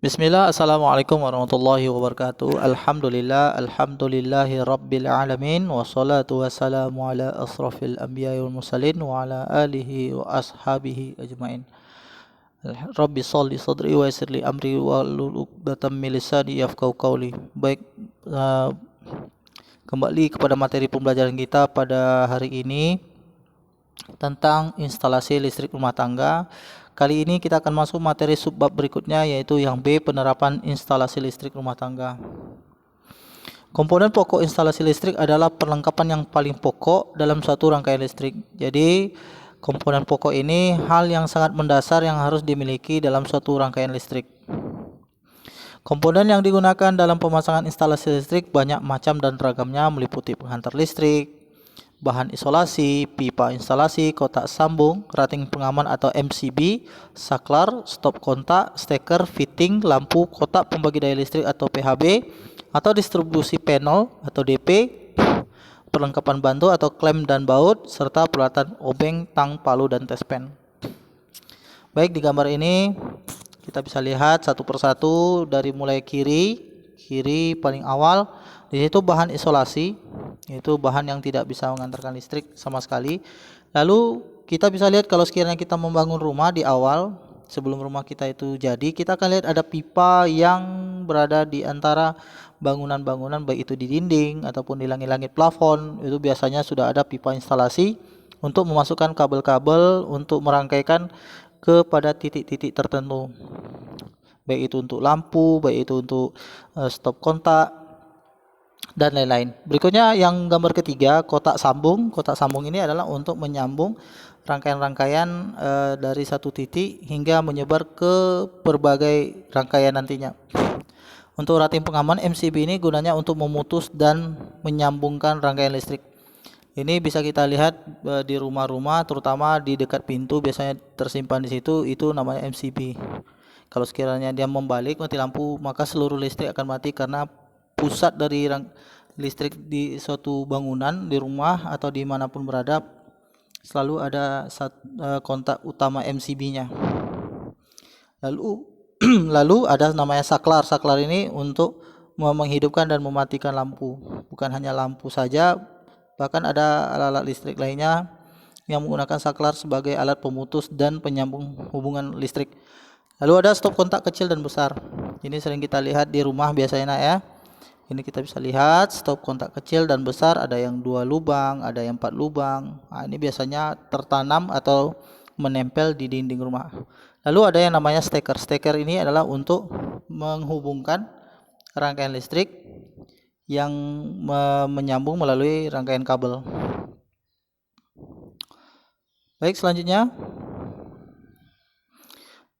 Bismillah, Assalamualaikum warahmatullahi wabarakatuh. Alhamdulillahi rabbil alamin. Wassalatu wassalamu ala asrafil anbiya wal mursalin wa ala alihi wa ashabihi ajmain. Rabbi sholli sadri wa yassirli amri wa hlul 'uqdatam min lisani yafqahu qawli. Baik, kembali kepada materi pembelajaran kita pada hari ini tentang instalasi listrik rumah tangga. Kali ini kita akan masuk materi subbab berikutnya, yaitu yang B, penerapan instalasi listrik rumah tangga. Komponen pokok instalasi listrik adalah perlengkapan yang paling pokok dalam suatu rangkaian listrik. Jadi, komponen pokok ini hal yang sangat mendasar yang harus dimiliki dalam suatu rangkaian listrik. Komponen yang digunakan dalam pemasangan instalasi listrik banyak macam dan ragamnya, meliputi penghantar listrik, bahan isolasi, pipa instalasi, kotak sambung, rating pengaman atau MCB, saklar, stop kontak, steker, fitting, lampu, kotak pembagi daya listrik atau PHB, atau distribusi panel atau DP, perlengkapan bantu atau klem dan baut, serta peralatan obeng, tang, palu, dan tespen. Baik, di gambar ini kita bisa lihat satu persatu dari mulai kiri paling awal. Di situ bahan isolasi, yaitu bahan yang tidak bisa mengantarkan listrik sama sekali. Lalu kita bisa lihat kalau sekiranya kita membangun rumah di awal, sebelum rumah kita itu jadi, kita akan lihat ada pipa yang berada di antara bangunan-bangunan, baik itu di dinding ataupun di langit-langit plafon. Itu biasanya sudah ada pipa instalasi untuk memasukkan kabel-kabel untuk merangkaikan kepada titik-titik tertentu, baik itu untuk lampu, baik itu untuk stop kontak dan lain-lain. Berikutnya yang gambar ketiga, kotak sambung. Kotak sambung ini adalah untuk menyambung rangkaian-rangkaian dari satu titik hingga menyebar ke berbagai rangkaian nantinya. Untuk rating pengaman MCB ini gunanya untuk memutus dan menyambungkan rangkaian listrik. Ini bisa kita lihat di rumah-rumah, terutama di dekat pintu biasanya tersimpan di situ, itu namanya MCB. Kalau sekiranya dia membalik mati lampu, maka seluruh listrik akan mati, karena pusat dari listrik di suatu bangunan, di rumah atau dimanapun berada, selalu ada kontak utama MCB-nya. Lalu ada namanya saklar. Saklar ini untuk menghidupkan dan mematikan lampu. Bukan hanya lampu saja, bahkan ada alat-alat listrik lainnya yang menggunakan saklar sebagai alat pemutus dan penyambung hubungan listrik. Lalu ada stop kontak kecil dan besar. Ini sering kita lihat di rumah biasanya ya. Ini kita bisa lihat stop kontak kecil dan besar, ada yang 2 lubang, ada yang 4 lubang. Nah, ini biasanya tertanam atau menempel di dinding rumah. Lalu ada yang namanya steker. Steker ini adalah untuk menghubungkan rangkaian listrik yang menyambung melalui rangkaian kabel. Baik, selanjutnya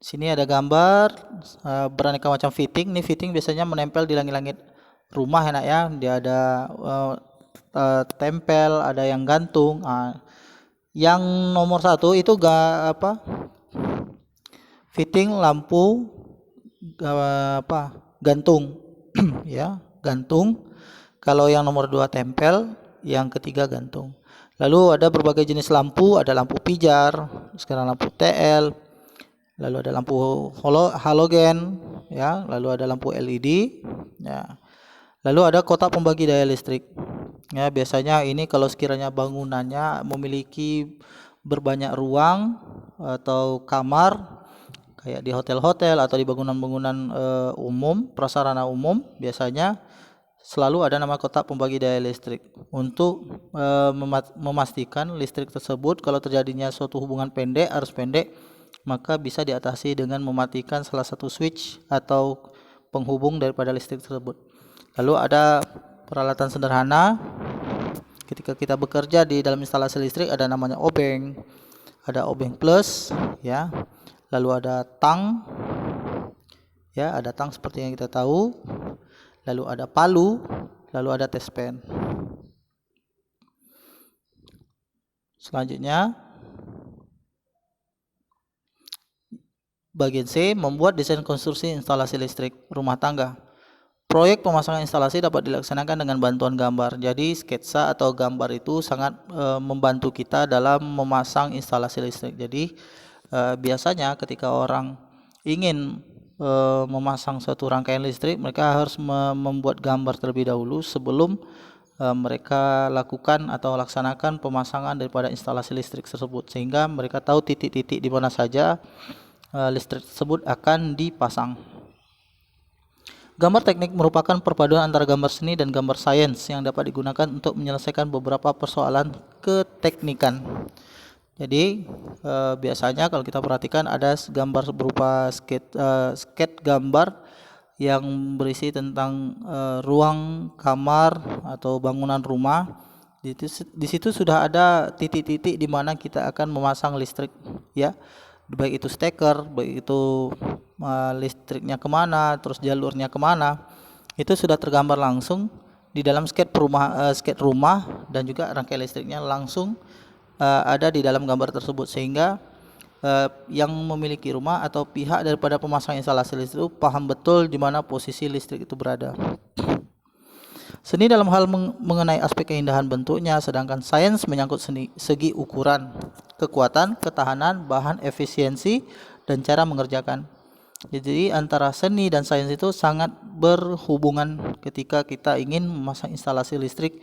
sini ada gambar beraneka macam fitting. Ini fitting biasanya menempel di langit-langit rumah enak ya. Dia ada tempel, ada yang gantung. Yang nomor 1 itu fitting lampu gantung ya, gantung. Kalau yang nomor 2 tempel, yang ketiga gantung. Lalu ada berbagai jenis lampu, ada lampu pijar, sekarang lampu TL, lalu ada lampu halogen ya, lalu ada lampu LED ya. Lalu ada kotak pembagi daya listrik. Ya, biasanya ini kalau sekiranya bangunannya memiliki berbanyak ruang atau kamar, kayak di hotel-hotel atau di bangunan-bangunan umum, prasarana umum, biasanya selalu ada nama kotak pembagi daya listrik untuk memastikan listrik tersebut kalau terjadinya suatu hubungan pendek, arus pendek, maka bisa diatasi dengan mematikan salah satu switch atau penghubung daripada listrik tersebut. Lalu ada peralatan sederhana ketika kita bekerja di dalam instalasi listrik, ada namanya obeng, ada obeng plus ya, lalu ada tang ya, ada tang seperti yang kita tahu, lalu ada palu, lalu ada tespen. Selanjutnya bagian C, membuat desain konstruksi instalasi listrik rumah tangga. Proyek pemasangan instalasi dapat dilaksanakan dengan bantuan gambar. Jadi sketsa atau gambar itu sangat membantu kita dalam memasang instalasi listrik. Jadi biasanya ketika orang ingin memasang suatu rangkaian listrik, mereka harus membuat gambar terlebih dahulu sebelum mereka lakukan atau laksanakan pemasangan daripada instalasi listrik tersebut, sehingga mereka tahu titik-titik di mana saja listrik tersebut akan dipasang. Gambar teknik merupakan perpaduan antara gambar seni dan gambar sains yang dapat digunakan untuk menyelesaikan beberapa persoalan keteknikan. Jadi biasanya kalau kita perhatikan ada gambar berupa sketch gambar yang berisi tentang ruang kamar atau bangunan rumah. Di situ sudah ada titik-titik di mana kita akan memasang listrik, ya, baik itu steker, baik itu listriknya kemana, terus jalurnya kemana, itu sudah tergambar langsung di dalam sketch rumah dan juga rangkaian listriknya langsung ada di dalam gambar tersebut, sehingga yang memiliki rumah atau pihak daripada pemasang instalasi listrik itu paham betul di mana posisi listrik itu berada. Seni dalam hal mengenai aspek keindahan bentuknya, sedangkan sains menyangkut segi ukuran, kekuatan, ketahanan, bahan, efisiensi, dan cara mengerjakan. Jadi antara seni dan sains itu sangat berhubungan ketika kita ingin memasang instalasi listrik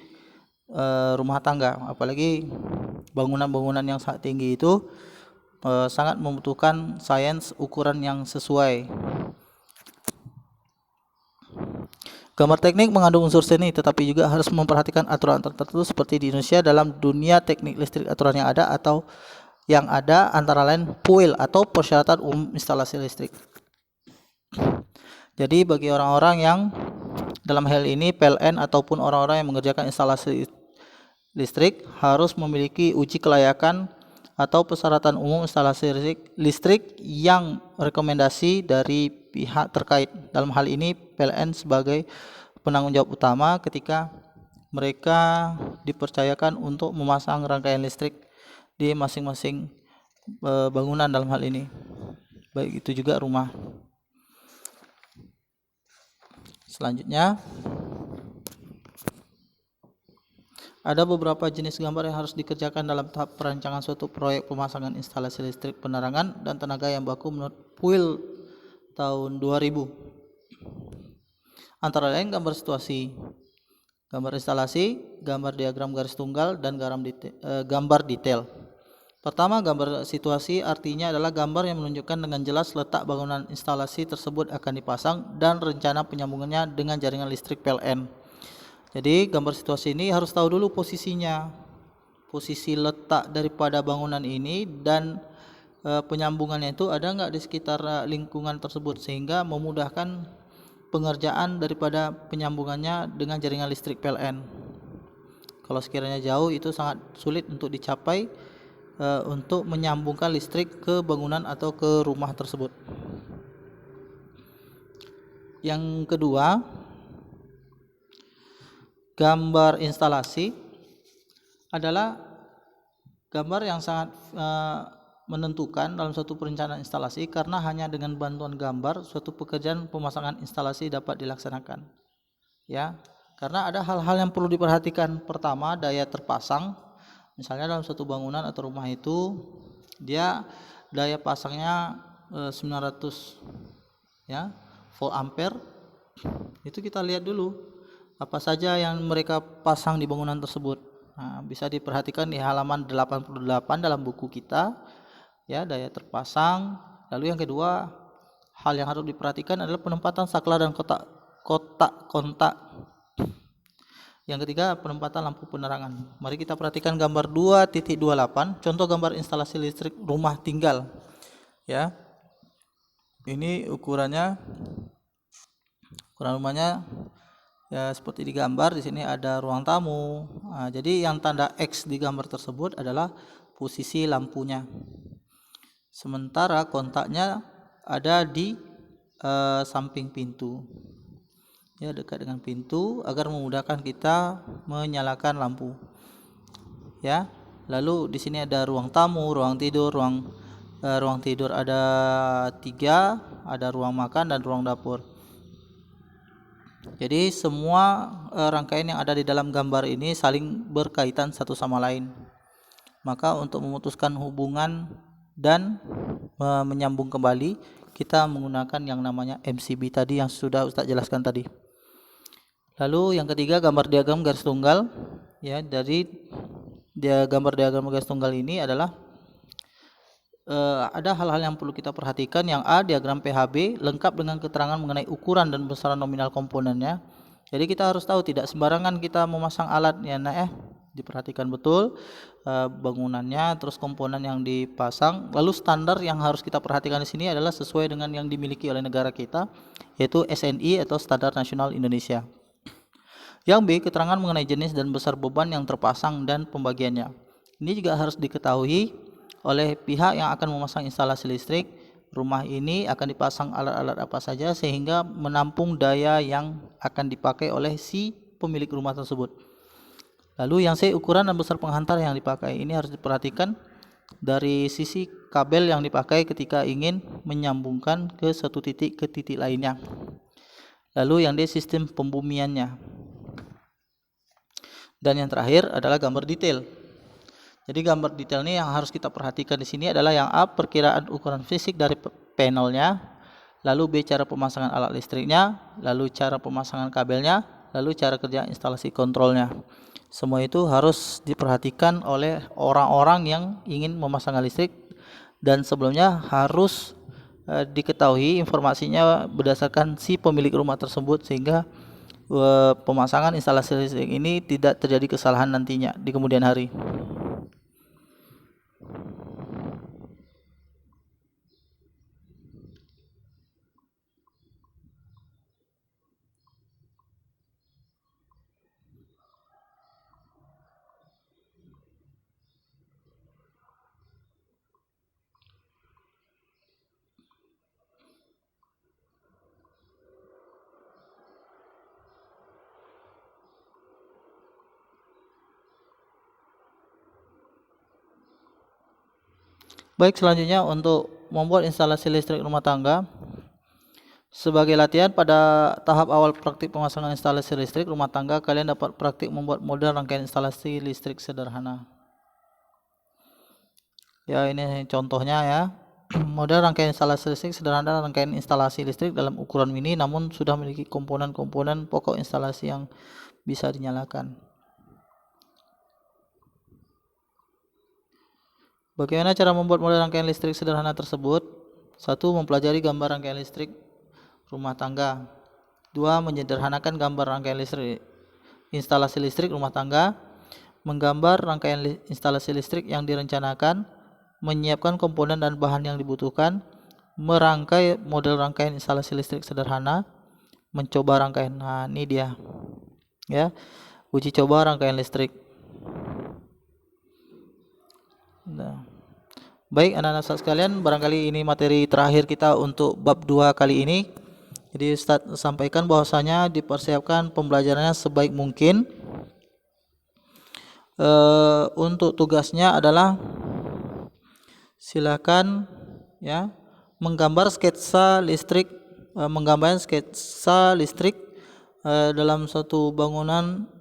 rumah tangga, apalagi bangunan-bangunan yang sangat tinggi itu sangat membutuhkan sains ukuran yang sesuai. Gambar teknik mengandung unsur seni, tetapi juga harus memperhatikan aturan tertentu seperti di Indonesia dalam dunia teknik listrik. Aturan yang ada antara lain PUIL atau persyaratan umum instalasi listrik. Jadi bagi orang-orang yang dalam hal ini PLN ataupun orang-orang yang mengerjakan instalasi listrik harus memiliki uji kelayakan atau persyaratan umum instalasi listrik yang rekomendasi dari pihak terkait. Dalam hal ini PLN sebagai penanggung jawab utama ketika mereka dipercayakan untuk memasang rangkaian listrik di masing-masing bangunan, dalam hal ini baik itu juga rumah. Selanjutnya ada beberapa jenis gambar yang harus dikerjakan dalam tahap perancangan suatu proyek pemasangan instalasi listrik penerangan dan tenaga yang baku menurut PUIL tahun 2000. Antara lain gambar situasi, gambar instalasi, gambar diagram garis tunggal, dan gambar detail. Pertama, gambar situasi artinya adalah gambar yang menunjukkan dengan jelas letak bangunan instalasi tersebut akan dipasang dan rencana penyambungannya dengan jaringan listrik PLN. Jadi gambar situasi ini harus tahu dulu posisinya, posisi letak daripada bangunan ini dan penyambungannya itu ada nggak di sekitar lingkungan tersebut, sehingga memudahkan pengerjaan daripada penyambungannya dengan jaringan listrik PLN. Kalau sekiranya jauh itu sangat sulit untuk dicapai untuk menyambungkan listrik ke bangunan atau ke rumah tersebut. Yang kedua, gambar instalasi adalah gambar yang sangat menentukan dalam suatu perencanaan instalasi, karena hanya dengan bantuan gambar suatu pekerjaan pemasangan instalasi dapat dilaksanakan. Ya, karena ada hal-hal yang perlu diperhatikan. Pertama, daya terpasang. Misalnya dalam suatu bangunan atau rumah itu dia daya pasangnya 900 ya volt ampere. Itu kita lihat dulu apa saja yang mereka pasang di bangunan tersebut. Nah, bisa diperhatikan di halaman 88 dalam buku kita, ya, daya terpasang. Lalu yang kedua, hal yang harus diperhatikan adalah penempatan saklar dan kotak kontak. Yang ketiga, penempatan lampu penerangan. Mari kita perhatikan gambar 2.28, contoh gambar instalasi listrik rumah tinggal. Ya, ini ukuran rumahnya ya seperti di gambar. Di sini ada ruang tamu. Nah, jadi yang tanda X di gambar tersebut adalah posisi lampunya. Sementara kontaknya ada di samping pintu. Ya, dekat dengan pintu agar memudahkan kita menyalakan lampu. Ya. Lalu di sini ada ruang tamu, ruang tidur, ruang tidur ada 3, ada ruang makan dan ruang dapur. Jadi semua rangkaian yang ada di dalam gambar ini saling berkaitan satu sama lain. Maka untuk memutuskan hubungan dan menyambung kembali, kita menggunakan yang namanya MCB tadi yang sudah Ustadz jelaskan tadi. Lalu yang ketiga, gambar diagram garis tunggal. Ya, dari gambar diagram garis tunggal ini adalah ada hal-hal yang perlu kita perhatikan. Yang A, diagram PHB lengkap dengan keterangan mengenai ukuran dan besaran nominal komponennya. Jadi kita harus tahu tidak sembarangan kita memasang alat ya nak ya. Diperhatikan betul bangunannya, terus komponen yang dipasang. Lalu standar yang harus kita perhatikan di sini adalah sesuai dengan yang dimiliki oleh negara kita, yaitu SNI atau Standar Nasional Indonesia. Yang B, keterangan mengenai jenis dan besar beban yang terpasang dan pembagiannya. Ini juga harus diketahui oleh pihak yang akan memasang instalasi listrik. Rumah ini akan dipasang alat-alat apa saja sehingga menampung daya yang akan dipakai oleh si pemilik rumah tersebut. Lalu yang C, ukuran dan besar penghantar yang dipakai. Ini harus diperhatikan dari sisi kabel yang dipakai ketika ingin menyambungkan ke satu titik ke titik lainnya. Lalu yang D, sistem pembumiannya. Dan yang terakhir adalah gambar detail. Jadi gambar detail ini yang harus kita perhatikan di sini adalah yang A, perkiraan ukuran fisik dari panelnya, lalu B, cara pemasangan alat listriknya, lalu cara pemasangan kabelnya, lalu cara kerja instalasi kontrolnya. Semua itu harus diperhatikan oleh orang-orang yang ingin memasang listrik, dan sebelumnya harus diketahui informasinya berdasarkan si pemilik rumah tersebut sehingga pemasangan instalasi listrik ini tidak terjadi kesalahan nantinya di kemudian hari. Baik, selanjutnya untuk membuat instalasi listrik rumah tangga. Sebagai latihan pada tahap awal praktik pemasangan instalasi listrik rumah tangga, kalian dapat praktik membuat model rangkaian instalasi listrik sederhana. Ya, ini contohnya ya. Model rangkaian instalasi listrik sederhana, rangkaian instalasi listrik dalam ukuran mini namun sudah memiliki komponen-komponen pokok instalasi yang bisa dinyalakan. Bagaimana cara membuat model rangkaian listrik sederhana tersebut? 1. Mempelajari gambar rangkaian listrik rumah tangga. 2. Menyederhanakan gambar rangkaian listrik instalasi listrik rumah tangga. Menggambar rangkaian instalasi listrik yang direncanakan. Menyiapkan komponen dan bahan yang dibutuhkan. Merangkai model rangkaian instalasi listrik sederhana. Mencoba rangkaian. Nah, ini dia. Ya. Uji coba rangkaian listrik. Nah. Baik anak-anak Ustaz sekalian, barangkali ini materi terakhir kita untuk bab 2 kali ini. Jadi Ustaz sampaikan bahwasanya dipersiapkan pembelajarannya sebaik mungkin. Untuk tugasnya adalah silakan ya menggambar sketsa listrik, dalam satu bangunan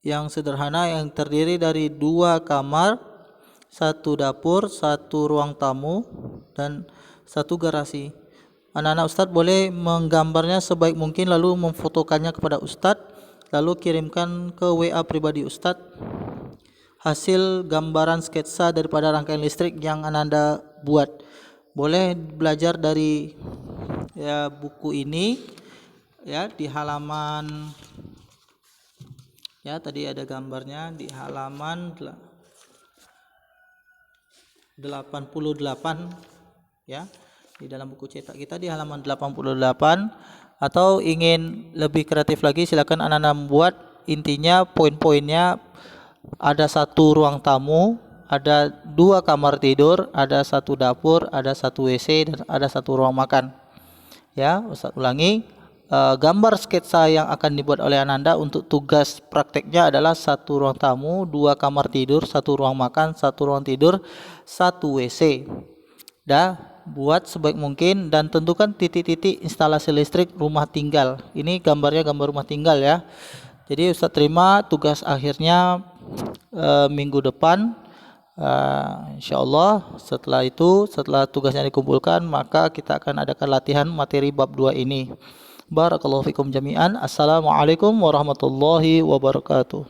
yang sederhana yang terdiri dari 2 kamar, 1 dapur, 1 ruang tamu, dan 1 garasi. Anak-anak Ustadz boleh menggambarnya sebaik mungkin lalu memfotokannya kepada Ustadz, lalu kirimkan ke WA pribadi Ustadz hasil gambaran sketsa daripada rangkaian listrik yang Anda buat. Boleh belajar dari ya buku ini ya di halaman ya tadi ada gambarnya di halaman 88 ya, di dalam buku cetak kita di halaman 88. Atau ingin lebih kreatif lagi, silakan anak-anak membuat. Intinya poin-poinnya ada 1 ruang tamu, ada 2 kamar tidur, ada 1 dapur, ada 1 WC, dan ada 1 ruang makan. Ya, Ustaz ulangi, gambar sketsa yang akan dibuat oleh Ananda untuk tugas prakteknya adalah 1 ruang tamu, 2 kamar tidur, 1 ruang makan, 1 ruang tidur, 1 WC. Dah buat sebaik mungkin dan tentukan titik-titik instalasi listrik rumah tinggal. Ini gambarnya gambar rumah tinggal ya. Jadi Ustaz terima tugas akhirnya minggu depan Insyaallah setelah tugasnya dikumpulkan, maka kita akan adakan latihan materi bab 2 ini. Barakallahu fikum jami'an. Assalamualaikum warahmatullahi wabarakatuh.